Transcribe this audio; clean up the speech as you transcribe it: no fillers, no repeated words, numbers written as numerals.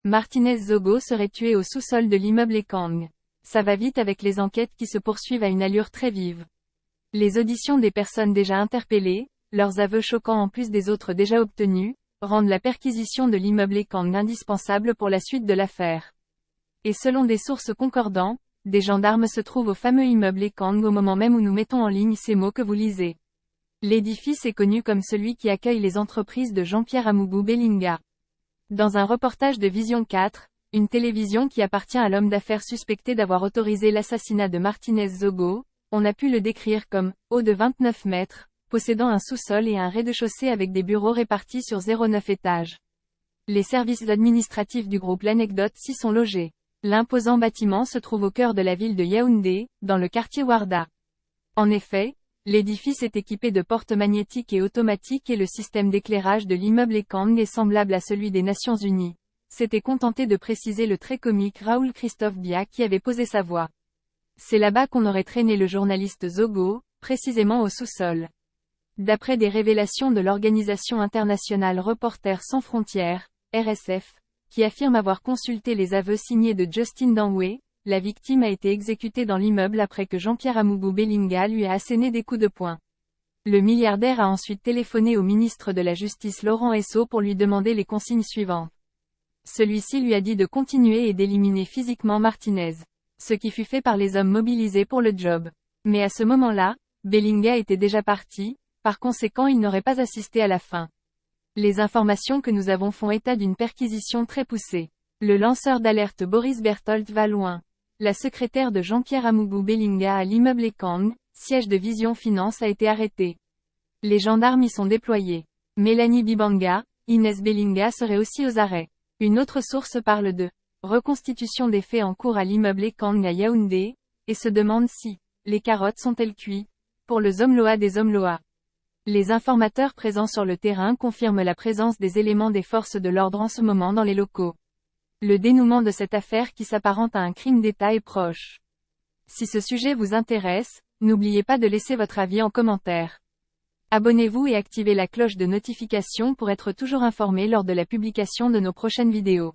Martinez Zogo serait tué au sous-sol de l'immeuble Ekang. Ça va vite avec les enquêtes qui se poursuivent à une allure très vive. Les auditions des personnes déjà interpellées, leurs aveux choquants en plus des autres déjà obtenus, rendent la perquisition de l'immeuble Ekang indispensable pour la suite de l'affaire. Et selon des sources concordantes, des gendarmes se trouvent au fameux immeuble Ekang au moment même où nous mettons en ligne ces mots que vous lisez. L'édifice est connu comme celui qui accueille les entreprises de Jean-Pierre Amougou Belinga. Dans un reportage de Vision 4, une télévision qui appartient à l'homme d'affaires suspecté d'avoir autorisé l'assassinat de Martinez Zogo, on a pu le décrire comme « haut de 29 mètres », possédant un sous-sol et un rez-de-chaussée avec des bureaux répartis sur 0,9 étages. Les services administratifs du groupe L'Anecdote s'y sont logés. L'imposant bâtiment se trouve au cœur de la ville de Yaoundé, dans le quartier Warda. En effet, l'édifice est équipé de portes magnétiques et automatiques et le système d'éclairage de l'immeuble Ekang est semblable à celui des Nations Unies. S'était contenté de préciser le très comique Raoul Christophe Bia qui avait posé sa voix. C'est là-bas qu'on aurait traîné le journaliste Zogo, précisément au sous-sol. D'après des révélations de l'organisation internationale Reporters sans frontières, RSF, qui affirme avoir consulté les aveux signés de Justin Danwe, la victime a été exécutée dans l'immeuble après que Jean-Pierre Amougou Belinga lui a asséné des coups de poing. Le milliardaire a ensuite téléphoné au ministre de la Justice Laurent Esso pour lui demander les consignes suivantes. Celui-ci lui a dit de continuer et d'éliminer physiquement Martinez. Ce qui fut fait par les hommes mobilisés pour le job. Mais à ce moment-là, Belinga était déjà parti, par conséquent il n'aurait pas assisté à la fin. Les informations que nous avons font état d'une perquisition très poussée. Le lanceur d'alerte Boris Berthold va loin. La secrétaire de Jean-Pierre Amougou Belinga à l'immeuble Ekang, siège de Vision Finance a été arrêtée. Les gendarmes y sont déployés. Mélanie Bibanga, Inès Belinga seraient aussi aux arrêts. Une autre source parle de reconstitution des faits en cours à l'immeuble Ekang à Yaoundé, et se demande si les carottes sont-elles cuites pour le Zomloa des Zomloa. Les informateurs présents sur le terrain confirment la présence des éléments des forces de l'ordre en ce moment dans les locaux. Le dénouement de cette affaire qui s'apparente à un crime d'État est proche. Si ce sujet vous intéresse, n'oubliez pas de laisser votre avis en commentaire. Abonnez-vous et activez la cloche de notification pour être toujours informé lors de la publication de nos prochaines vidéos.